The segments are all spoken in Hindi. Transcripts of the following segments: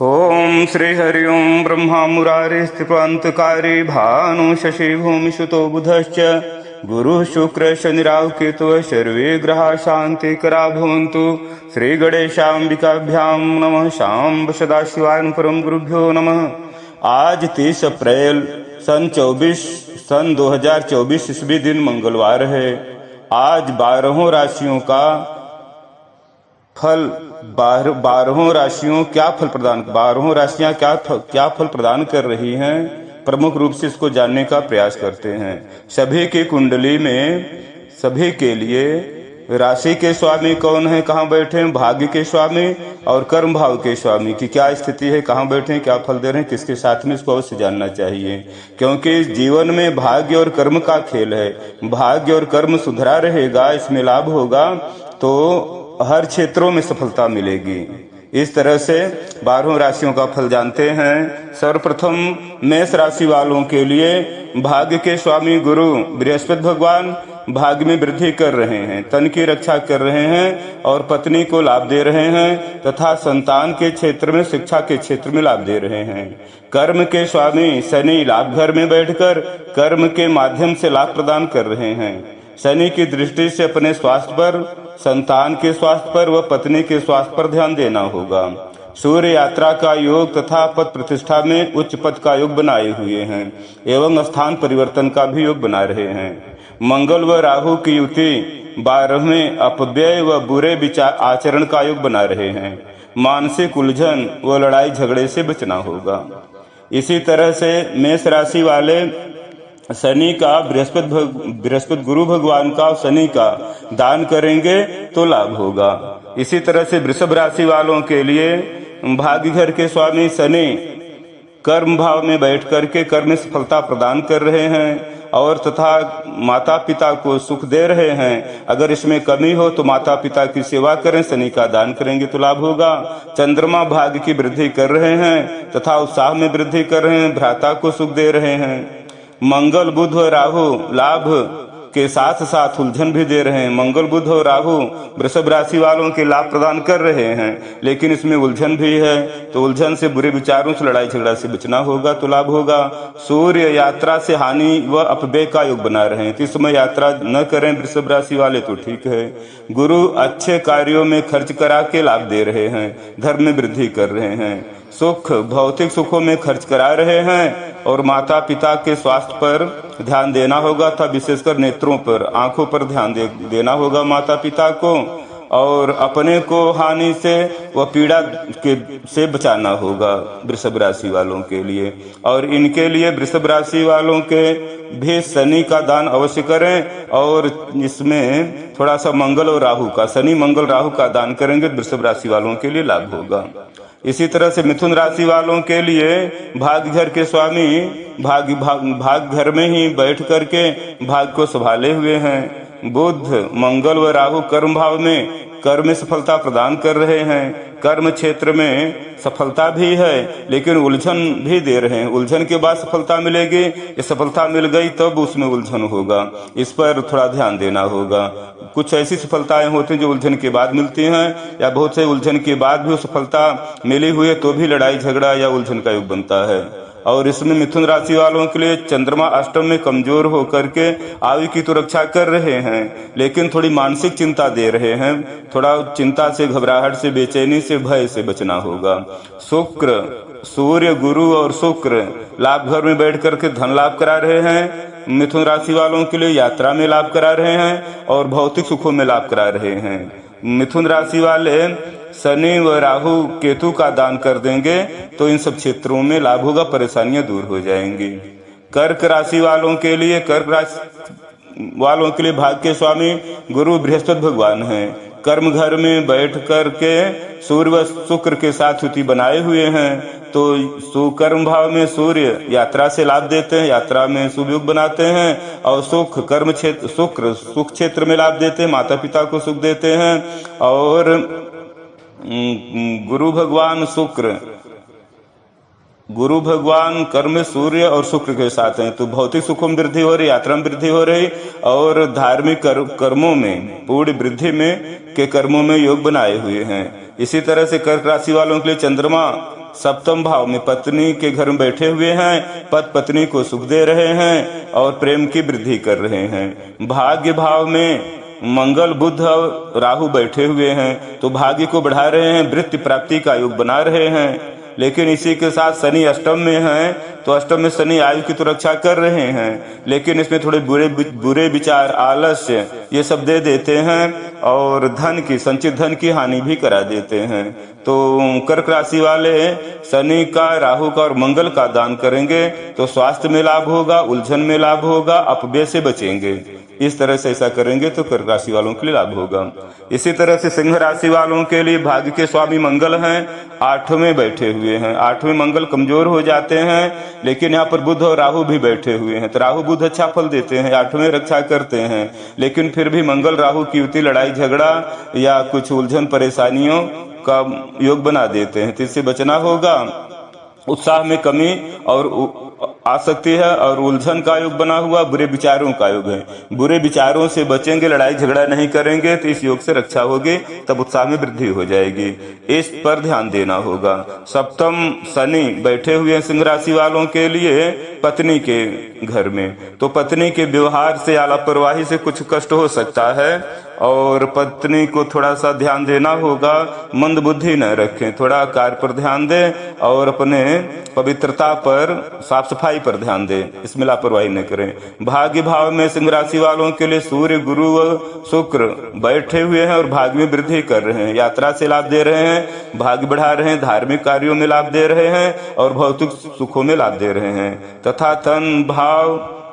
ओम श्री हरि ओम ब्रह्मा मुरारे स्थिपान्तकारी भानु शशि भूमि सुतो बुधश्च गुरु शुक्र शनि राहु केतु सर्वे ग्रहा शांति करा भवन्तु। श्री गणेशाम्बिकाभ्याम नमः। शांब सदाशिवाय परम गुरुभ्यो नमः। आज 30 अप्रैल सन 2024 ईस्वी दिन मंगलवार है। आज 12 राशियों का फल 12 राशियों क्या फल प्रदान 12 राशियां क्या फल प्रदान कर रही हैं, प्रमुख रूप से इसको जानने का प्रयास करते हैं। सभी की कुंडली में सभी के लिए राशि के स्वामी कौन है, कहाँ बैठे हैं, भाग्य के स्वामी और कर्म भाव के स्वामी की क्या स्थिति है, कहाँ बैठे हैं, क्या फल दे रहे हैं, किसके साथ में, इसको अवश्य जानना चाहिए। क्योंकि जीवन में भाग्य और कर्म का खेल है। भाग्य और कर्म सुधरा रहेगा, इसमें लाभ होगा तो हर क्षेत्रों में सफलता मिलेगी। इस तरह से 12 राशियों का फल जानते हैं। सर्वप्रथम मेष राशि वालों के लिए भाग्य के स्वामी गुरु बृहस्पति भगवान भाग्य में वृद्धि कर रहे हैं, तन की रक्षा कर रहे हैं और पत्नी को लाभ दे रहे हैं तथा संतान के क्षेत्र में, शिक्षा के क्षेत्र में लाभ दे रहे हैं। कर्म के स्वामी शनि लाभ घर में बैठकर कर्म के माध्यम से लाभ प्रदान कर रहे हैं। शनि की दृष्टि से अपने स्वास्थ्य पर, संतान के स्वास्थ्य पर व पत्नी के स्वास्थ्य पर ध्यान देना होगा। सूर्य यात्रा का योग तथा पद प्रतिष्ठा में उच्च पद का योग बनाए हुए हैं एवं स्थान परिवर्तन का भी योग बना रहे हैं। मंगल व राहु की युति 12वें अपव्यय व बुरे विचार आचरण का योग बना रहे हैं। मानसिक उलझन व लड़ाई झगड़े से बचना होगा। इसी तरह से मेष राशि वाले शनि का बृहस्पति गुरु भगवान का शनि का दान करेंगे तो लाभ होगा। इसी तरह से वृषभ राशि वालों के लिए भाग्य घर के स्वामी शनि कर्म भाव में बैठ करके कर्म में सफलता प्रदान कर रहे हैं और तथा माता पिता को सुख दे रहे हैं। अगर इसमें कमी हो तो माता पिता की सेवा करें, शनि का दान करेंगे तो लाभ होगा। चंद्रमा भाग्य की वृद्धि कर रहे हैं तथा उत्साह में वृद्धि कर रहे हैं, भ्राता को सुख दे रहे हैं। मंगल बुध और राहु लाभ के साथ साथ उलझन भी दे रहे हैं। मंगल बुध और राहु वृषभ राशि वालों के लाभ प्रदान कर रहे हैं, लेकिन इसमें उलझन भी है, तो उलझन से, बुरे विचारों से, लड़ाई झगड़ा से बचना होगा तो लाभ होगा। सूर्य यात्रा से हानि व अपव्यय का योग बना रहे हैं, तो इस समय यात्रा न करें वृषभ राशि वाले तो ठीक है। गुरु अच्छे कार्यों में खर्च करा के लाभ दे रहे हैं, धर्म में वृद्धि कर रहे हैं। सुख भौतिक सुखों में खर्च करा रहे हैं और माता पिता के स्वास्थ्य पर ध्यान देना होगा था, विशेषकर नेत्रों पर, आंखों पर ध्यान देना होगा माता पिता को और अपने को हानि से व पीड़ा से बचाना होगा वृषभ राशि वालों के लिए। और इनके लिए वृषभ राशि वालों के भी शनि का दान अवश्य करें और इसमें थोड़ा सा मंगल और राहु का, शनि मंगल राहु का दान करेंगे वृषभ राशि वालों के लिए लाभ होगा। इसी तरह से मिथुन राशि वालों के लिए भाग्य घर के स्वामी भाग्य घर में ही बैठ करके भाग्य को संभाले हुए हैं। बुध मंगल व राहु कर्म भाव में कर्म में सफलता प्रदान कर रहे हैं। कर्म क्षेत्र में सफलता भी है लेकिन उलझन भी दे रहे हैं। उलझन के बाद सफलता मिलेगी, ये सफलता मिल गई तब उसमें उलझन होगा, इस पर थोड़ा ध्यान देना होगा। कुछ ऐसी सफलताएं होती हैं जो उलझन के बाद मिलती हैं, या बहुत से उलझन के बाद भी सफलता मिली हुई है तो भी लड़ाई झगड़ा या उलझन का योग बनता है। और इसमें मिथुन राशि वालों के लिए चंद्रमा अष्टम में कमजोर होकर के आयु की तो रक्षा कर रहे हैं लेकिन थोड़ी मानसिक चिंता दे रहे हैं। थोड़ा चिंता से, घबराहट से, बेचैनी से, भय से बचना होगा। शुक्र, सूर्य, गुरु और शुक्र लाभ घर में बैठ करके धन लाभ करा रहे हैं। मिथुन राशि वालों के लिए यात्रा में लाभ करा रहे हैं और भौतिक सुखों में लाभ करा रहे हैं। मिथुन राशि वाले शनि व राहु केतु का दान कर देंगे तो इन सब क्षेत्रों में लाभ होगा, परेशानियां दूर हो जाएंगी। कर्क राशि वालों के लिए भाग्य के स्वामी गुरु बृहस्पति भगवान हैं। कर्म घर में बैठ कर के सूर्य व शुक्र के साथ युति बनाए हुए हैं, तो सुकर्म भाव में सूर्य यात्रा से लाभ देते हैं, यात्रा में शुभ योग बनाते हैं और सुख कर्म क्षेत्र, शुक्र सुख क्षेत्र में लाभ देते हैं, माता पिता को सुख देते हैं। और गुरु भगवान कर्म में सूर्य और शुक्र के साथ हैं, तो भौतिक सुखों में वृद्धि हो रही, यात्रा में वृद्धि हो रही और धार्मिक कर्मों में, पूर्ण वृद्धि में के कर्मों में योग बनाए हुए हैं। इसी तरह से कर्क राशि वालों के लिए चंद्रमा सप्तम भाव में पत्नी के घर में बैठे हुए हैं, पति पत्नी को सुख दे रहे हैं और प्रेम की वृद्धि कर रहे हैं। भाग्य भाव में मंगल बुध और राहु बैठे हुए हैं तो भाग्य को बढ़ा रहे हैं, वृत्ति प्राप्ति का योग बना रहे हैं। लेकिन इसी के साथ शनि अष्टम में है तो अष्टम में शनि आयु की तो रक्षा कर रहे हैं, लेकिन इसमें थोड़े बुरे विचार, आलस्य ये सब दे देते हैं और धन की, संचित धन की हानि भी करा देते हैं। तो कर्क राशि वाले शनि का, राहु का और मंगल का दान करेंगे तो स्वास्थ्य में लाभ होगा, उलझन में लाभ होगा, अपव्यय से बचेंगे। इस तरह से ऐसा करेंगे तो कर्क राशि वालों के लिए लाभ होगा। इसी तरह से सिंह राशि वालों के लिए भाग्य के स्वामी मंगल हैं, 8वें में बैठे हुए हैं। 8वें मंगल कमजोर हो जाते हैं, लेकिन यहाँ पर बुध और राहु भी बैठे हुए हैं तो राहु बुध अच्छा फल देते हैं, 8वें रक्षा करते हैं। लेकिन फिर भी मंगल राहु की युति लड़ाई झगड़ा या कुछ उलझन परेशानियों का योग बना देते हैं, तो इससे बचना होगा। उत्साह में कमी और आ सकती है और उलझन का योग बना हुआ बुरे विचारों का योग है। बुरे विचारों से बचेंगे, लड़ाई झगड़ा नहीं करेंगे तो इस योग से रक्षा होगी, तब उत्साह में वृद्धि हो जाएगी। इस पर ध्यान देना होगा। सप्तम शनि बैठे हुए हैं सिंह राशि वालों के लिए पत्नी के घर में, तो पत्नी के व्यवहार से या लापरवाही से कुछ कष्ट हो सकता है और पत्नी को थोड़ा सा ध्यान देना होगा, मंद बुद्धि न रखें, थोड़ा कार्य पर ध्यान दें और अपने पवित्रता पर, साफ सफाई पर ध्यान दें, इसमें लापरवाही न करें। भाग्य भाव में सिंह राशि वालों के लिए सूर्य, गुरु व शुक्र बैठे हुए हैं और भाग्य में वृद्धि कर रहे हैं, यात्रा से लाभ दे रहे हैं, भाग्य बढ़ा रहे हैं, धार्मिक कार्यों में लाभ दे रहे हैं और भौतिक सुखों में लाभ दे रहे हैं तथा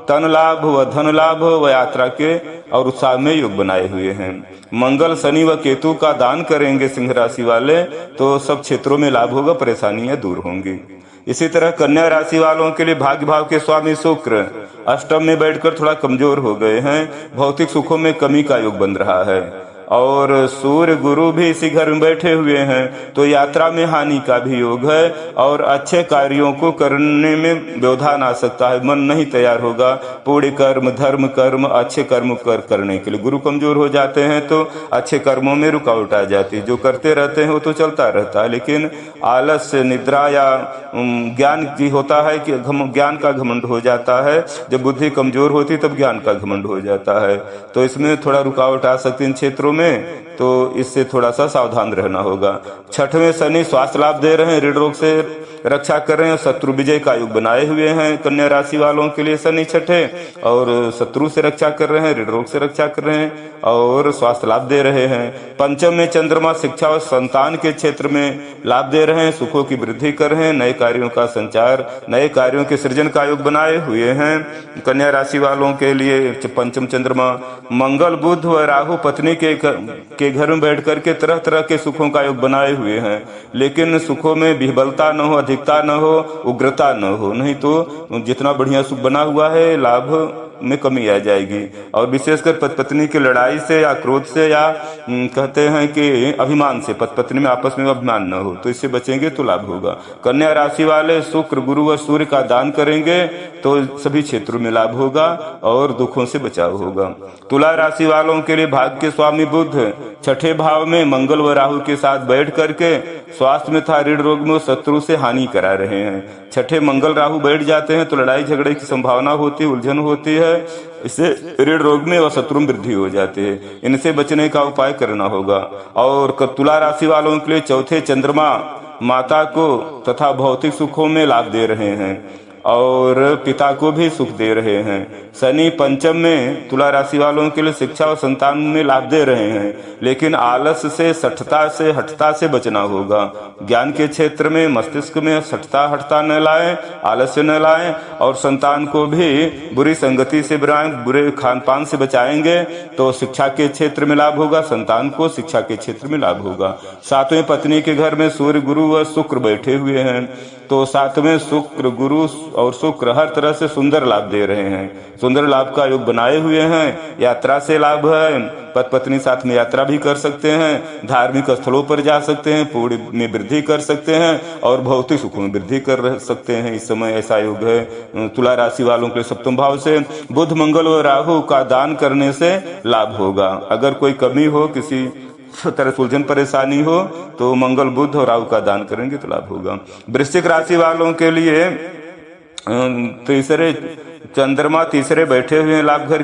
तन लाभ व धन लाभ व यात्रा के और उत्साह में योग बनाए हुए हैं। मंगल, शनि व केतु का दान करेंगे सिंह राशि वाले तो सब क्षेत्रों में लाभ होगा, परेशानियां दूर होंगी। इसी तरह कन्या राशि वालों के लिए भाग्य भाव के स्वामी शुक्र अष्टम में बैठकर थोड़ा कमजोर हो गए हैं, भौतिक सुखों में कमी का योग बन रहा है और सूर्य गुरु भी इसी घर में बैठे हुए हैं तो यात्रा में हानि का भी योग है और अच्छे कार्यों को करने में व्यवधान आ सकता है, मन नहीं तैयार होगा। पुण्य कर्म, धर्म कर्म, अच्छे कर्म करने के लिए गुरु कमजोर हो जाते हैं तो अच्छे कर्मों में रुकावट आ जाती है। जो करते रहते हैं वो तो चलता रहता है, लेकिन आलस्य, निद्रा या ज्ञान की होता है कि ज्ञान का घमंड हो जाता है। जब बुद्धि कमजोर होती तब ज्ञान का घमंड हो जाता है, तो इसमें थोड़ा रुकावट आ सकती है इन क्षेत्रों में, तो इससे थोड़ा सा सावधान रहना होगा। छठवें शनि स्वास्थ्य लाभ दे रहे हैं, ऋण रोग से रक्षा कर रहे हैं, शत्रु विजय का योग बनाए हुए हैं कन्या राशि वालों के लिए शनि छठे और शत्रु से रक्षा कर रहे हैं, ऋण रोग से रक्षा कर रहे हैं और स्वास्थ्य लाभ दे रहे हैं। पंचम में चंद्रमा शिक्षा और संतान के क्षेत्र में लाभ दे रहे हैं, सुखों की वृद्धि कर रहे हैं, नए कार्यों का संचार, नए कार्यों के सृजन का योग बनाए हुए हैं कन्या राशि वालों के लिए। पंचम चंद्रमा मंगल, बुध व राहु पत्नी के घर में बैठ करके तरह तरह के सुखों का योग बनाए हुए हैं, लेकिन सुखों में विह्वलता न हो, अधिकता न हो, उग्रता न हो, नहीं तो जितना बढ़िया सुख बना हुआ है लाभ में कमी आ जाएगी। और विशेषकर पति पत्नी की लड़ाई से या क्रोध से या कहते हैं कि अभिमान से, पति पत्नी में आपस में अभिमान न हो, तो इससे बचेंगे तो लाभ होगा। कन्या राशि वाले शुक्र, गुरु व सूर्य का दान करेंगे तो सभी क्षेत्रों में लाभ होगा और दुखों से बचाव होगा। तुला राशि वालों के लिए भाग्य के स्वामी बुध छठे भाव में मंगल व राहु के साथ बैठ करके स्वास्थ्य में था ऋण रोग में शत्रु से हानि करा रहे हैं। छठे मंगल राहु बैठ जाते हैं तो लड़ाई झगड़े की संभावना होती है, उलझन होती है, इससे ऋण रोग में व शत्रु में वृद्धि हो जाती है। इनसे बचने का उपाय करना होगा। और तुला राशि वालों के लिए चौथे चंद्रमा माता को तथा भौतिक सुखों में लाभ दे रहे हैं और पिता को भी सुख दे रहे हैं। शनि पंचम में तुला राशि वालों के लिए शिक्षा और संतान में लाभ दे रहे हैं, लेकिन आलस से, सठता से, हठता से बचना होगा। ज्ञान के क्षेत्र में, मस्तिष्क में सठता हठता न लाएं, आलस्य न लाएं और संतान को भी बुरी संगति से, बुरे खान पान से बचाएंगे तो शिक्षा के क्षेत्र में लाभ होगा, संतान को शिक्षा के क्षेत्र में लाभ होगा। सातवें पत्नी के घर में सूर्य, गुरु व शुक्र बैठे हुए हैं तो सातवें शुक्र, गुरु और शुक्र हर तरह से सुंदर लाभ दे रहे हैं, सुंदर लाभ का योग बनाए हुए हैं। यात्रा से लाभ है, पति पत्नी साथ में यात्रा भी कर सकते हैं, धार्मिक स्थलों पर जा सकते हैं, पुण्य में वृद्धि कर सकते हैं और भौतिक सुखों में वृद्धि कर सकते हैं। इस समय ऐसा योग है। तुला राशि वालों के सप्तम भाव से बुध, मंगल व राहु का दान करने से लाभ होगा। अगर कोई कमी हो, किसी तरह से उलझन परेशानी हो तो मंगल बुध और राहु का दान करेंगे तो लाभ होगा। वृश्चिक राशि वालों के लिए तीसरे चंद्रमा तीसरे बैठे हुए हैं लाभ घर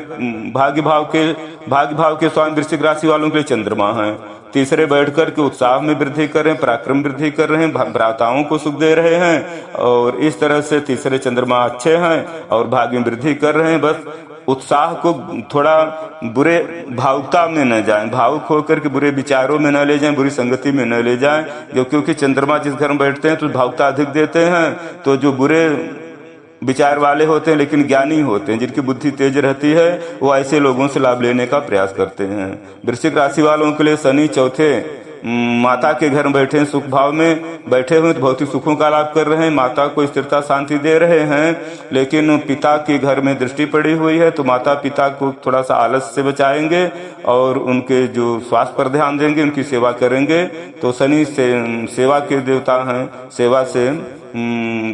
भाग्य भाव के स्वामी वृश्चिक राशि वालों के लिए चंद्रमा है। तीसरे बैठकर के उत्साह में वृद्धि कर रहे हैं, पराक्रम वृद्धि कर रहे हैं, भ्राताओं को सुख दे रहे हैं और इस तरह से तीसरे चंद्रमा अच्छे हैं और भाग्य में वृद्धि कर रहे हैं। बस उत्साह को थोड़ा बुरे भावुकता में न जाएं, भावुक होकर के बुरे विचारों में न ले जाएं, बुरी संगति में न ले जाएं, क्योंकि चंद्रमा जिस घर में बैठते हैं तो भावुकता अधिक देते हैं। तो जो बुरे विचार वाले होते हैं लेकिन ज्ञानी होते हैं, जिनकी बुद्धि तेज रहती है, वो ऐसे लोगों से लाभ लेने का प्रयास करते हैं। वृश्चिक राशि वालों के लिए शनि चौथे माता के घर में बैठे हैं, सुख भाव में बैठे हुए तो भौतिक सुखों का लाभ कर रहे हैं, माता को स्थिरता शांति दे रहे हैं। लेकिन पिता के घर में दृष्टि पड़ी हुई है तो माता पिता को थोड़ा सा आलस से बचाएंगे और उनके जो स्वास्थ्य पर ध्यान देंगे, उनकी सेवा करेंगे। तो शनि से सेवा के देवता हैं, सेवा से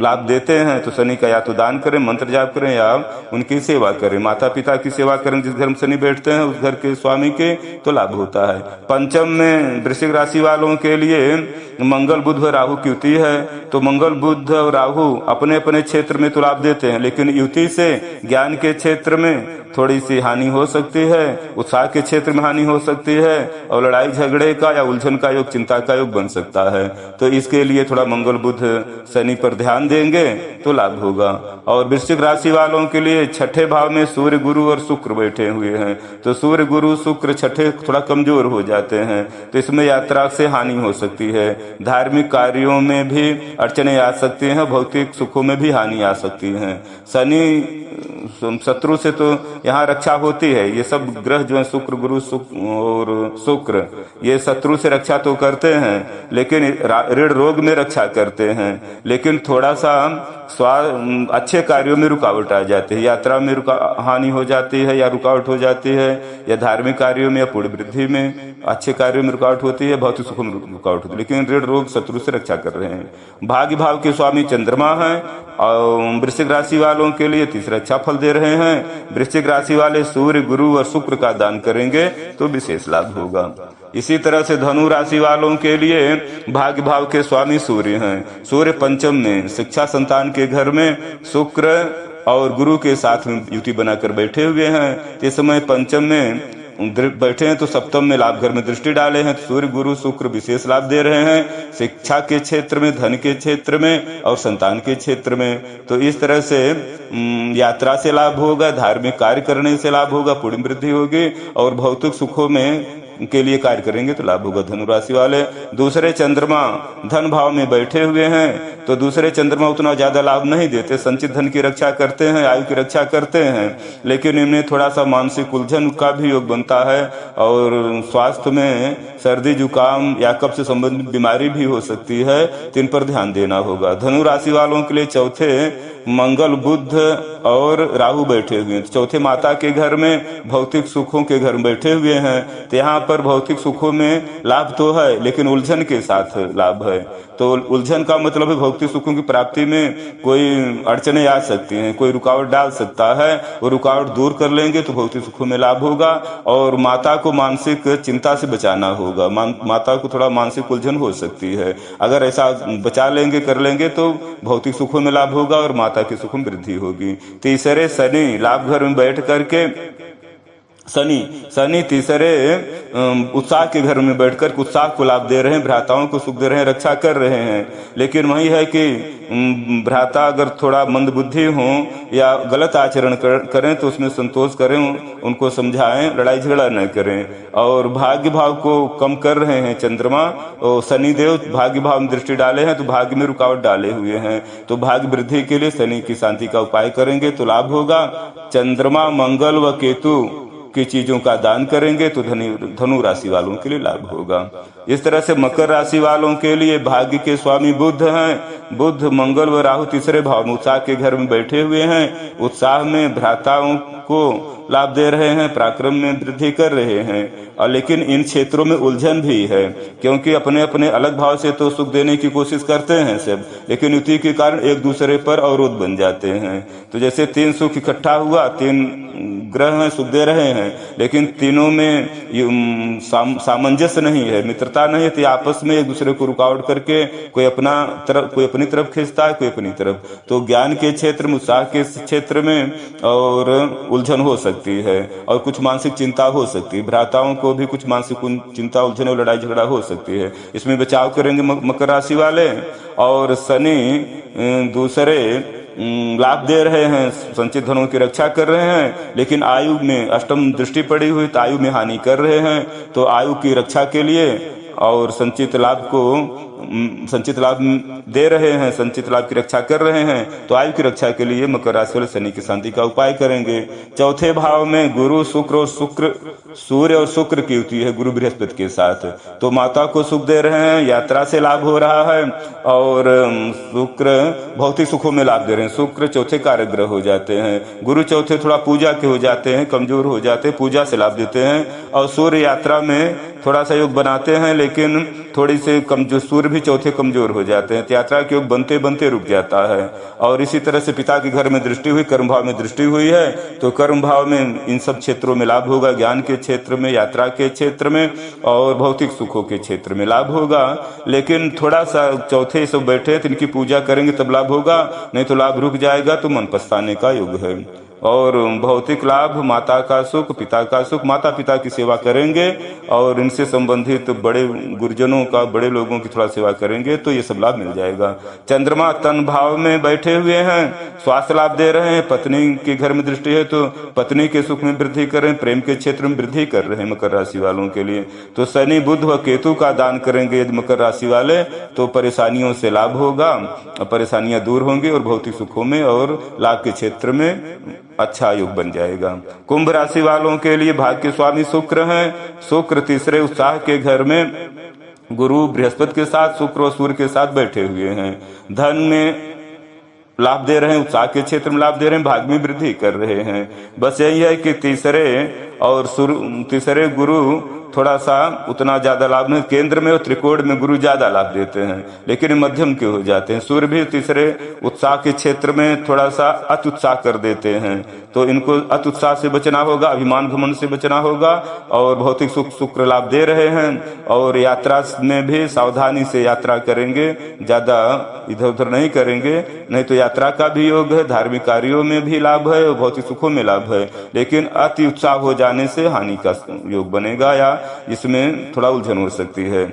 लाभ देते हैं। तो शनि का या तो दान करें, मंत्र जाप करें या उनकी सेवा करें, माता पिता की सेवा करें। जिस घर में शनि बैठते हैं उस घर के स्वामी के तो लाभ होता है। पंचम में वृश्चिक राशि वालों के लिए मंगल बुध और राहु की युति है। तो मंगल बुध और राहु अपने अपने क्षेत्र में तो लाभ देते हैं, लेकिन युति से ज्ञान के क्षेत्र में थोड़ी सी हानि हो सकती है, उत्साह के क्षेत्र में हानि हो सकती है और लड़ाई झगड़े का या उलझन का योग, चिंता का योग बन सकता है। तो इसके लिए थोड़ा मंगल बुध शनि पर ध्यान देंगे तो लाभ होगा। और वृश्चिक राशि वालों के लिए छठे भाव में सूर्य गुरु और शुक्र बैठे हुए हैं। तो सूर्य गुरु शुक्र छठे थोड़ा कमजोर हो जाते हैं, तो इसमें यात्रा से हानि हो सकती है, धार्मिक कार्यों में भी अड़चने आ सकती हैं, भौतिक सुखों में भी हानि आ सकती है। शनि शत्रु से तो यहाँ रक्षा होती है। ये सब ग्रह जो है शुक्र गुरु और शुक्र, ये शत्रु से रक्षा तो करते हैं लेकिन ऋण रोग में रक्षा करते हैं। लेकिन थोड़ा सा अच्छे कार्यों में रुकावट आ जाती है, यात्रा में हानि हो जाती है या रुकावट हो जाती है, या धार्मिक कार्यों में या पुण्य वृद्धि में अच्छे कार्यों में रुकावट होती है, भौतिक सुखों में रुकावट होती है, लेकिन ऋण रोग शत्रु से रक्षा कर रहे हैं। भाग्य भाव के स्वामी चंद्रमा है और वृश्चिक राशि वालों के लिए तीसरा अच्छा फल दे रहे हैं। वृश्चिक राशि वाले सूर्य गुरु और शुक्र का दान करेंगे तो विशेष लाभ होगा। इसी तरह से धनु राशि वालों के लिए भाग्य भाव के स्वामी सूर्य हैं। सूर्य पंचम में शिक्षा संतान के घर में शुक्र और गुरु के साथ में युति बनाकर बैठे हुए हैं। इस समय पंचम में बैठे हैं तो सप्तम में लाभ घर में दृष्टि डाले हैं। तो सूर्य गुरु शुक्र विशेष लाभ दे रहे हैं शिक्षा के क्षेत्र में, धन के क्षेत्र में और संतान के क्षेत्र में। तो इस तरह से यात्रा से लाभ होगा, धार्मिक कार्य करने से लाभ होगा, पुण्य वृद्धि होगी और भौतिक सुखों में के लिए कार्य करेंगे तो लाभ होगा। धनु राशि वाले दूसरे चंद्रमा धन भाव में बैठे हुए हैं, तो दूसरे चंद्रमा उतना ज्यादा लाभ नहीं देते, संचित धन की रक्षा करते हैं, आयु की रक्षा करते हैं, लेकिन इनमें थोड़ा सा मानसिक उलझन का भी योग बनता है और स्वास्थ्य में सर्दी जुकाम या कफ से संबंधित बीमारी भी हो सकती है, तो इन पर ध्यान देना होगा। धनु राशि वालों के लिए चौथे मंगल बुध और राहु बैठे हुए हैं। चौथे माता के घर में, भौतिक सुखों के घर में बैठे हुए हैं। तो यहाँ पर भौतिक सुखों में लाभ तो है लेकिन उलझन के साथ लाभ है। तो उलझन का मतलब है भौतिक सुखों की प्राप्ति में कोई अड़चने आ सकती हैं, कोई रुकावट डाल सकता है, वो रुकावट दूर कर लेंगे तो भौतिक सुखों में लाभ होगा। और माता को मानसिक चिंता से बचाना होगा, माता को थोड़ा मानसिक उलझन हो सकती है, अगर ऐसा बचा लेंगे कर लेंगे तो भौतिक सुखों में लाभ होगा और माता की सुखों में वृद्धि होगी। तीसरे शनि लाभ घर में बैठ करके शनि तीसरे उत्साह के घर में बैठकर उत्साह को लाभ दे रहे हैं, भ्राताओं को सुख दे रहे हैं, रक्षा कर रहे हैं। लेकिन वही है कि भ्राता अगर थोड़ा मंदबुद्धि हो या गलत आचरण करें तो उसमें संतोष करें, उनको समझाएं, लड़ाई झगड़ा न करें। और भाग्य भाव को कम कर रहे हैं चंद्रमा और शनिदेव भाग्य भाव में दृष्टि डाले हैं तो भाग्य में रुकावट डाले हुए हैं। तो भाग्य वृद्धि के लिए शनि की शांति का उपाय करेंगे तो लाभ होगा। चंद्रमा मंगल व केतु की चीजों का दान करेंगे तो धनु राशि वालों के लिए लाभ होगा। इस तरह से मकर राशि वालों के लिए भाग्य के स्वामी बुध हैं। बुध, मंगल व राहु तीसरे भाव में उत्साह के घर में बैठे हुए हैं। उत्साह में भ्राताओं को लाभ दे रहे हैं, पराक्रम में वृद्धि कर रहे हैं। और लेकिन इन क्षेत्रों में उलझन भी है, क्योंकि अपने अपने अलग भाव से तो सुख देने की कोशिश करते हैं सब, लेकिन युति के कारण एक दूसरे पर अवरोध बन जाते हैं। तो जैसे 3 सुख इकट्ठा हुआ, 3 ग्रह हैं, सुख दे रहे हैं, लेकिन तीनों में सामंजस्य नहीं है, मित्रता नहीं है, तो आपस में एक दूसरे को रुकावट करके कोई अपनी तरफ खींचता है, कोई अपनी तरफ। तो ज्ञान के क्षेत्र में, उत्साह के क्षेत्र में और उलझन हो सकती है, और कुछ मानसिक चिंता हो सकती है। भ्राताओं को भी कुछ मानसिक चिंता, उलझन और लड़ाई झगड़ा हो सकती है। इसमें बचाव करेंगे मकर राशि वाले। और शनि दूसरे लाभ दे रहे हैं, संचित धनों की रक्षा कर रहे हैं, लेकिन आयु में अष्टम दृष्टि पड़ी हुई, तो आयु में हानि कर रहे हैं। तो आयु की रक्षा के लिए और संचित लाभ दे रहे हैं, संचित लाभ की रक्षा कर रहे हैं, तो आयु की रक्षा के लिए मकर राशि वाले शनि की शांति का उपाय करेंगे। चौथे भाव में गुरु, सूर्य और शुक्र की युति है, गुरु बृहस्पति के साथ। तो माता को सुख दे रहे हैं, यात्रा से लाभ हो रहा है, और शुक्र भौतिक सुखों में लाभ दे रहे हैं। शुक्र चौथे कारक ग्रह हो जाते हैं, गुरु चौथे थोड़ा पूजा के हो जाते हैं, कमजोर हो जाते हैं, पूजा से लाभ देते हैं। और सूर्य यात्रा में थोड़ा सा योग बनाते हैं, लेकिन थोड़ी से कमजोर, सूर्य भी चौथे कमजोर हो जाते हैं, यात्रा के योग बनते बनते रुक जाता है। और इसी तरह से पिता के घर में दृष्टि हुई, कर्म भाव में दृष्टि हुई है, तो कर्म भाव में इन सब क्षेत्रों में लाभ होगा, ज्ञान के क्षेत्र में, यात्रा के क्षेत्र में और भौतिक सुखों के क्षेत्र में लाभ होगा। लेकिन थोड़ा सा चौथे सब बैठे तो इनकी पूजा करेंगे तब लाभ होगा, नहीं तो लाभ रुक जाएगा, तो मन पछताने का योग है। और भौतिक लाभ, माता का सुख, पिता का सुख, माता पिता की सेवा करेंगे और इनसे संबंधित बड़े गुरुजनों का, बड़े लोगों की थोड़ा सेवा करेंगे तो ये सब लाभ मिल जाएगा। चंद्रमा तन भाव में बैठे हुए हैं, स्वास्थ्य लाभ दे रहे हैं, पत्नी के घर में दृष्टि है तो पत्नी के सुख में वृद्धि कर रहे हैं, प्रेम के क्षेत्र में वृद्धि कर रहे हैं मकर राशि वालों के लिए। तो शनि, बुध व केतु का दान करेंगे यदि मकर राशि वाले, तो परेशानियों से लाभ होगा, परेशानियां दूर होंगी और भौतिक सुखों में और लाभ के क्षेत्र में अच्छा योग बन जाएगा। कुंभ राशि वालों के लिए भाग्य स्वामी शुक्र हैं। शुक्र तीसरे उत्साह के घर में गुरु बृहस्पति के साथ, शुक्र और सूर्य के साथ बैठे हुए हैं। धन में लाभ दे रहे हैं, उत्साह के क्षेत्र में लाभ दे रहे हैं, भाग्य में वृद्धि कर रहे हैं। बस यही है कि तीसरे गुरु थोड़ा सा उतना ज्यादा लाभ नहीं, केंद्र में और त्रिकोण में गुरु ज्यादा लाभ देते हैं, लेकिन मध्यम के हो जाते हैं। सूर्य भी तीसरे उत्साह के क्षेत्र में थोड़ा सा अति उत्साह कर देते हैं, तो इनको अति उत्साह से बचना होगा, अभिमान घमंड से बचना होगा। और भौतिक सुख, शुक्र लाभ दे रहे हैं, और यात्रा में भी सावधानी से यात्रा करेंगे, ज्यादा इधर उधर नहीं करेंगे, नहीं तो यात्रा का भी योग है, धार्मिक कार्यों में भी लाभ है और भौतिक सुखों में लाभ है, लेकिन अति उत्साह हो जाने से हानि का योग बनेगा या इसमें थोड़ा उलझन हो सकती है।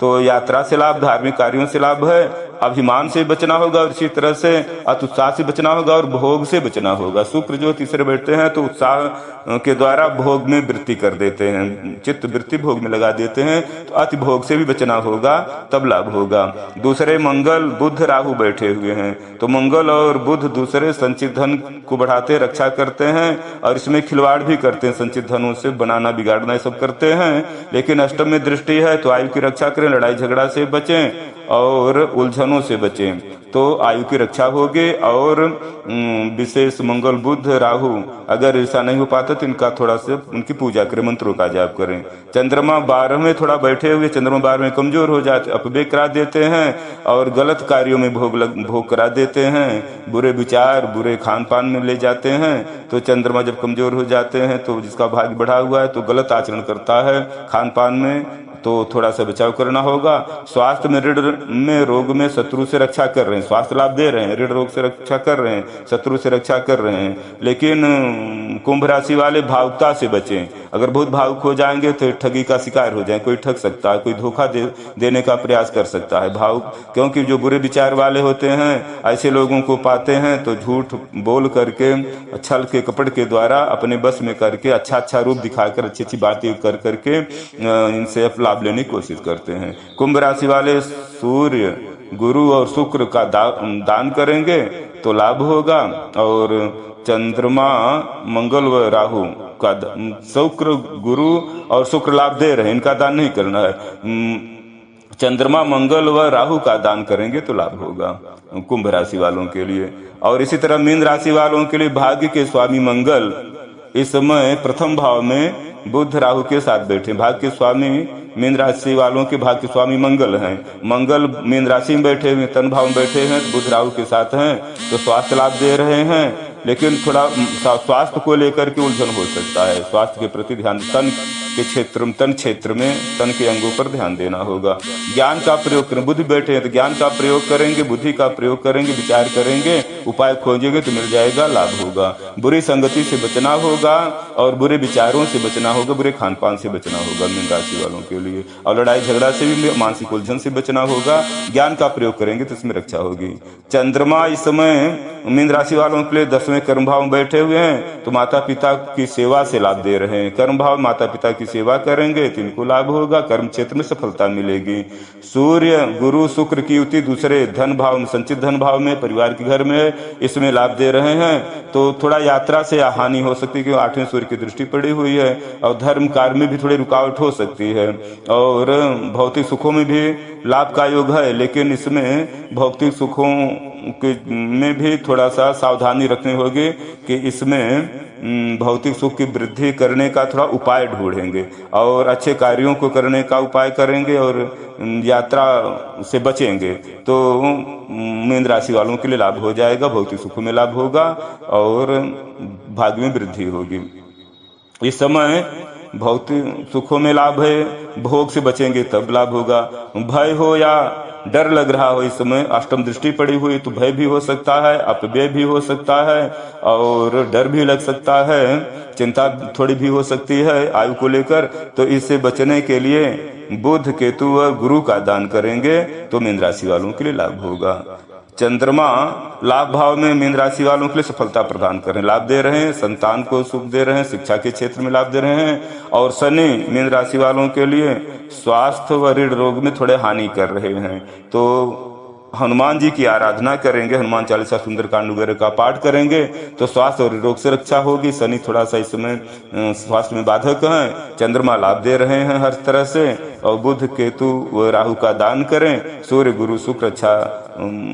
तो यात्रा से लाभ, धार्मिक कार्यों से लाभ है, अभिमान से बचना होगा, और इसी तरह से अत्युत्साह से बचना होगा और भोग से बचना होगा। शुक्र जो तीसरे बैठते हैं तो उत्साह के द्वारा भोग में वृत्ति कर देते हैं, चित्त वृत्ति भोग में लगा देते हैं, तो अति भोग से भी बचना होगा, तब लाभ होगा। दूसरे मंगल, बुध, राहु बैठे हुए हैं, तो मंगल और बुध दूसरे संचित धन को बढ़ाते, रक्षा करते हैं, और इसमें खिलवाड़ भी करते हैं, संचित धनों से बनाना बिगाड़ना ये सब करते हैं। लेकिन अष्टम में दृष्टि है तो आयु की रक्षा करें, लड़ाई झगड़ा से बचें और उलझनों से बचें, तो आयु की रक्षा होगी। और विशेष मंगल, बुध, राहु अगर ऐसा नहीं हो पाता तो इनका थोड़ा सा उनकी पूजा करें, मंत्रों का जाप करें। चंद्रमा 12 में थोड़ा बैठे हुए, चंद्रमा 12 में कमजोर हो जाते, अपवेग करा देते हैं और गलत कार्यों में भोग करा देते हैं, बुरे विचार, बुरे खान पान में ले जाते हैं। तो चंद्रमा जब कमजोर हो जाते हैं तो जिसका भाग्य बढ़ा हुआ है तो गलत आचरण करता है खान पान में, तो थोड़ा सा बचाव करना होगा। स्वास्थ्य में, ऋण में, रोग में शत्रु से रक्षा कर रहे हैं, स्वास्थ्य लाभ दे रहे हैं, ऋण रोग से रक्षा कर रहे हैं, शत्रु से रक्षा कर रहे हैं। लेकिन कुंभ राशि वाले भावुकता से बचें, अगर बहुत भावुक हो जाएंगे तो ठगी का शिकार हो जाए, कोई ठग सकता है, कोई धोखा देने का प्रयास कर सकता है भावुक, क्योंकि जो बुरे विचार वाले होते हैं ऐसे लोगों को पाते हैं तो झूठ बोल करके, छल के कपट के द्वारा अपने बस में करके, अच्छा रूप दिखाकर, अच्छी बातें कर करके इनसे लाभ लेने की कोशिश करते हैं। कुंभ राशि वाले सूर्य, गुरु और शुक्र का दान करेंगे तो लाभ होगा। और चंद्रमा, मंगल व राहु का, शुक्र, गुरु और शुक्र लाभ दे रहे हैं, इनका दान नहीं करना है। चंद्रमा, मंगल व राहु का दान करेंगे तो लाभ होगा कुंभ राशि वालों के लिए। और इसी तरह मीन राशि वालों के लिए भाग्य के स्वामी मंगल इस समय प्रथम भाव में बुध राहु के साथ बैठे। भाग्य के स्वामी मीन राशि वालों के भाग्य के स्वामी मंगल हैं। मंगल मीन राशि में बैठे हुए, तन भाव में बैठे हैं, बुध राहु के साथ हैं, तो स्वास्थ्य लाभ दे रहे हैं। लेकिन थोड़ा स्वास्थ्य को लेकर के उलझन हो सकता है। स्वास्थ्य के प्रति ध्यान, तन क्षेत्र में तन के अंगों पर ध्यान देना होगा। ज्ञान का प्रयोग करें, बुद्धि बैठे हैं तो ज्ञान का प्रयोग करेंगे, बुद्धि का प्रयोग करेंगे, विचार करेंगे, उपाय खोजेंगे तो मिल जाएगा, लाभ होगा। बुरी संगति से बचना होगा और बुरे विचारों से बचना होगा, बुरे खान पान से बचना होगा मीन राशि वालों के लिए। और लड़ाई झगड़ा से भी, मानसिक उलझन से बचना होगा। ज्ञान का प्रयोग करेंगे तो इसमें रक्षा होगी। चंद्रमा इस समय मीन राशि वालों के लिए 10वें कर्म भाव में बैठे हुए हैं, तो माता पिता की सेवा से लाभ दे रहे हैं। कर्म भाव माता पिता की सेवा करेंगे तो इनको लाभ होगा, कर्म क्षेत्र में सफलता मिलेगी। सूर्य गुरु शुक्र की युति दूसरे धन भाव में, संचित धन भाव में, परिवार के घर में, इसमें लाभ दे रहे हैं। तो थोड़ा यात्रा से हानि हो सकती है, क्योंकि 8वें सूर्य की दृष्टि पड़ी हुई है। और धर्म कार्य में भी थोड़ी रुकावट हो सकती है। और भौतिक सुखों में भी लाभ का योग है, लेकिन इसमें भौतिक सुखों में भी थोड़ा सा सावधानी रखनी होगी कि इसमें भौतिक सुख की वृद्धि करने का थोड़ा उपाय ढूंढेंगे और अच्छे कार्यों को करने का उपाय करेंगे और यात्रा से बचेंगे तो मीन राशि वालों के लिए लाभ हो जाएगा। भौतिक सुखों में लाभ होगा और भाग्य में वृद्धि होगी। इस समय भौतिक सुखों में लाभ है, भोग से बचेंगे तब लाभ होगा। भय हो या डर लग रहा हो, इस समय अष्टम दृष्टि पड़ी हुई तो भय भी हो सकता है, अपव्यय भी हो सकता है और डर भी लग सकता है, चिंता थोड़ी भी हो सकती है आयु को लेकर। तो इससे बचने के लिए बुध, केतु व गुरु का दान करेंगे तो मीन राशि वालों के लिए लाभ होगा। चंद्रमा लाभ भाव में मीन राशि वालों के लिए सफलता प्रदान कर रहे हैं, लाभ दे रहे हैं, संतान को सुख दे रहे हैं, शिक्षा के क्षेत्र में लाभ दे रहे हैं। और शनि मीन राशि वालों के लिए स्वास्थ्य व ऋण रोग में थोड़े हानि कर रहे हैं। तो हनुमान जी की आराधना करेंगे, हनुमान चालीसा, सुंदरकांड वगैरह का पाठ करेंगे तो स्वास्थ्य और रोग से रक्षा होगी। शनि थोड़ा सा इस समय स्वास्थ्य में बाधक है। चंद्रमा लाभ दे रहे हैं हर तरह से। और बुध, केतु व राहु का दान करें। सूर्य, गुरु, शुक्र अच्छा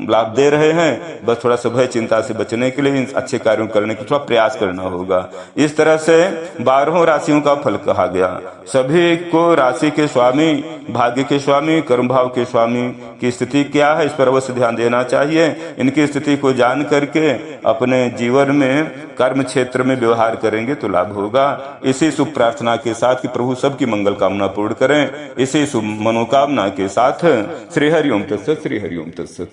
लाभ दे रहे हैं। बस थोड़ा सा भय चिंता से बचने के लिए इन अच्छे कार्यों करने की थोड़ा प्रयास करना होगा। इस तरह से 12 राशियों का फल कहा गया। सभी को राशि के स्वामी, भाग्य के स्वामी, कर्म भाव के स्वामी की स्थिति क्या है इस पर अवश्य ध्यान देना चाहिए। इनकी स्थिति को जान करके अपने जीवन में कर्म क्षेत्र में व्यवहार करेंगे तो लाभ होगा। इसी शुभ प्रार्थना के साथ कि प्रभु सबकी मंगल कामना पूर्ण करें, इसी शुभ मनोकामना के साथ श्री हरिओम तत्सत, श्री हरिओम तत्सत।